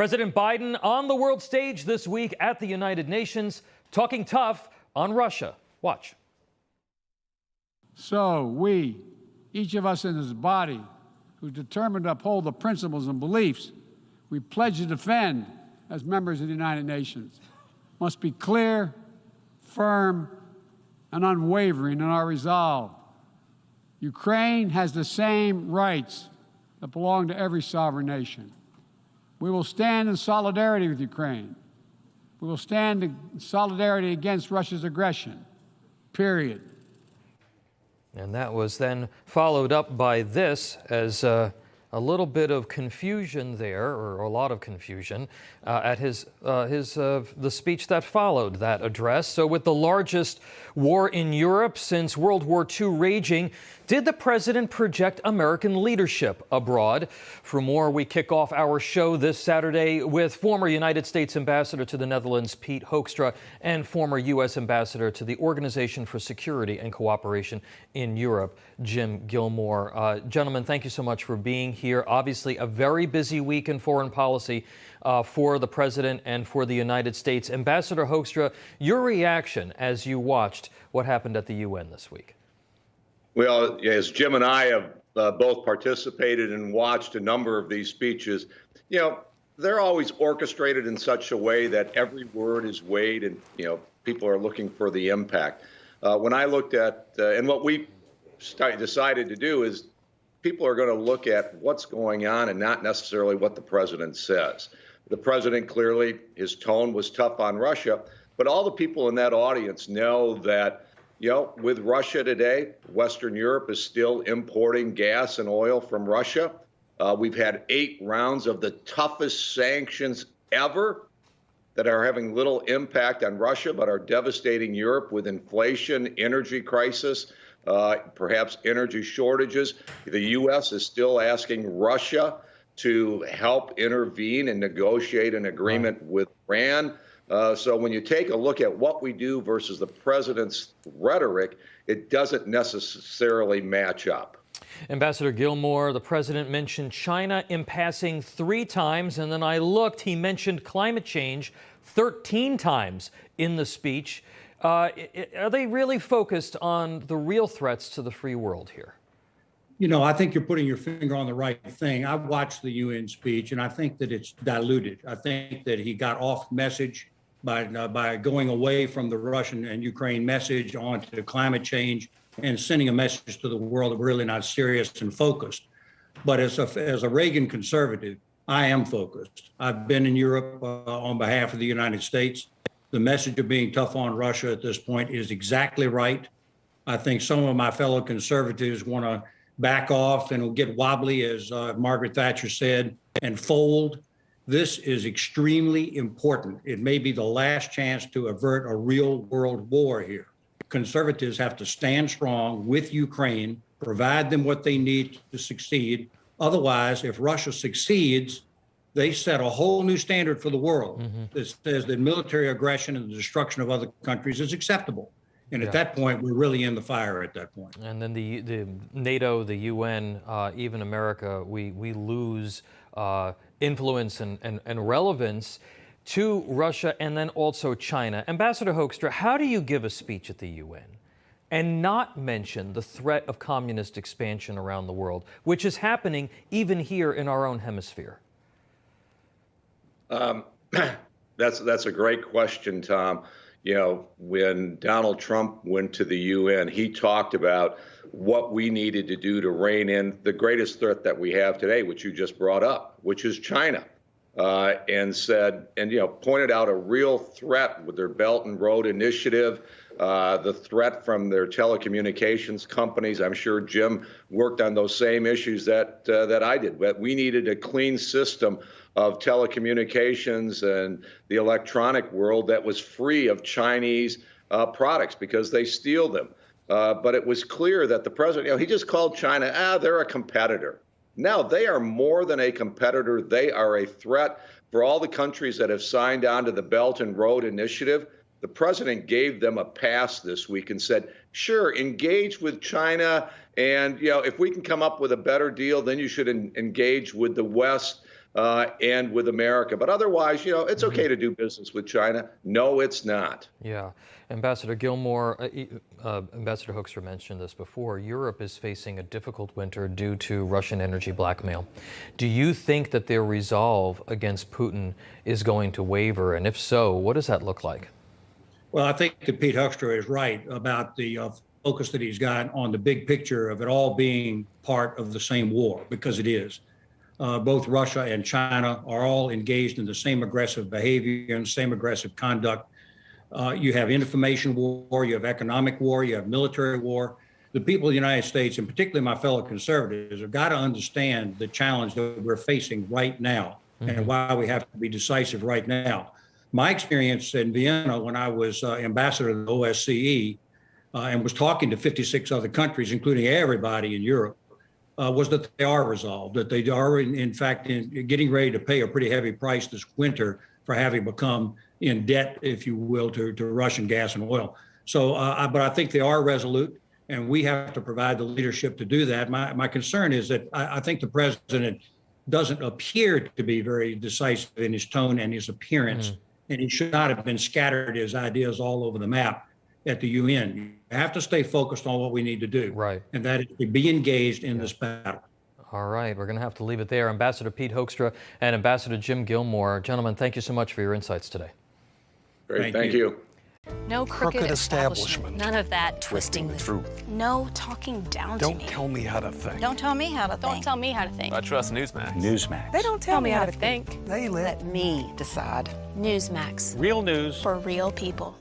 President Biden on the world stage this week at the United Nations, talking tough on Russia. Watch. So we, each of us in this body, who's determined to uphold the principles and beliefs we pledge to defend as members of the United Nations, must be clear, firm, and unwavering in our resolve. Ukraine has the same rights that belong to every sovereign nation. We will stand in solidarity with Ukraine. We will stand in solidarity against Russia's aggression, period. And that was then followed up by this as a little bit of confusion there, or a lot of confusion, at the speech that followed that address. So with the largest war in Europe since World War II raging, did the president project American leadership abroad? For more, we kick off our show this Saturday with former United States Ambassador to the Netherlands, Pete Hoekstra, and former U.S. Ambassador to the Organization for Security and Cooperation in Europe, Jim Gilmore. Gentlemen, thank you so much for being here. Obviously, a very busy week in foreign policy for the president and for the United States. Ambassador Hoekstra, your reaction as you watched what happened at the UN this week? Well, as Jim and I have both participated and watched a number of these speeches, they're always orchestrated in such a way that every word is weighed and, people are looking for the impact. When I looked at, and what we decided to do is people are going to look at what's going on and not necessarily what the president says. The president, clearly, his tone was tough on Russia, but all the people in that audience know that with Russia today, Western Europe is still importing gas and oil from Russia. We've had 8 rounds of the toughest sanctions ever that are having little impact on Russia, but are devastating Europe with inflation, energy crisis, perhaps energy shortages. The U.S. is still asking Russia to help intervene and negotiate an agreement with Iran. So when you take a look at what we do versus the president's rhetoric, it doesn't necessarily match up. Ambassador Gilmore, the president mentioned China in passing 3 times, and then I looked, he mentioned climate change 13 times in the speech. Are they really focused on the real threats to the free world here? I think you're putting your finger on the right thing. I watched the UN speech, and I think that it's diluted. I think that he got off message by going away from the Russian and Ukraine message onto climate change and sending a message to the world that we're really not serious and focused. But as a Reagan conservative, I am focused. I've been in Europe on behalf of the United States. The message of being tough on Russia at this point is exactly right. I think some of my fellow conservatives want to back off and will get wobbly, as Margaret Thatcher said, and fold. This is extremely important. It may be the last chance to avert a real world war here. Conservatives have to stand strong with Ukraine, provide them what they need to succeed. Otherwise, if Russia succeeds, they set a whole new standard for the world that says that military aggression and the destruction of other countries is acceptable. And at that point, we're really in the fire at that point. And then the NATO, the UN, even America, we lose influence and relevance to Russia and then also China. Ambassador Hoekstra, how do you give a speech at the UN and not mention the threat of communist expansion around the world, which is happening even here in our own hemisphere? That's a great question, Tom. When Donald Trump went to the UN, he talked about what we needed to do to rein in the greatest threat that we have today, which you just brought up, which is China, and pointed out a real threat with their Belt and Road Initiative, the threat from their telecommunications companies. I'm sure Jim worked on those same issues that I did. But we needed a clean system of telecommunications and the electronic world that was free of Chinese products because they steal them. But it was clear that the president, he just called China, they're a competitor. No, they are more than a competitor. They are a threat for all the countries that have signed on to the Belt and Road Initiative. The president gave them a pass this week and said, sure, engage with China. And, if we can come up with a better deal, then you should engage with the West. and with America. But otherwise, it's okay to do business with China. No, it's not. Yeah. Ambassador Gilmore, Ambassador Hoekstra mentioned this before. Europe is facing a difficult winter due to Russian energy blackmail. Do you think that their resolve against Putin is going to waver? And if so, what does that look like? Well, I think that Pete Hoekstra is right about the focus that he's got on the big picture of it all being part of the same war, because it is. Both Russia and China are all engaged in the same aggressive behavior and same aggressive conduct. You have information war, you have economic war, you have military war. The people of the United States, and particularly my fellow conservatives, have got to understand the challenge that we're facing right now and why we have to be decisive right now. My experience in Vienna when I was ambassador to the OSCE and was talking to 56 other countries, including everybody in Europe, was that they are resolved, that they are, in fact, getting ready to pay a pretty heavy price this winter for having become in debt, if you will, to Russian gas and oil. So, but I think they are resolute, and we have to provide the leadership to do that. My concern is that I think the president doesn't appear to be very decisive in his tone and his appearance, and he should not have been scattered his ideas all over the map at the UN. You have to stay focused on what we need to do, right? And that is to be engaged in this battle. All right, we're going to have to leave it there. Ambassador Pete Hoekstra and Ambassador Jim Gilmore. Gentlemen, thank you so much for your insights today. Great, thank you. No crooked establishment. None of that twisting the truth. No talking down to me. Don't tell me how to think. Don't tell me how to think. Don't tell me how to think. I trust Newsmax. Newsmax. They don't tell me how to think. They let me decide. Newsmax. Real news For real people.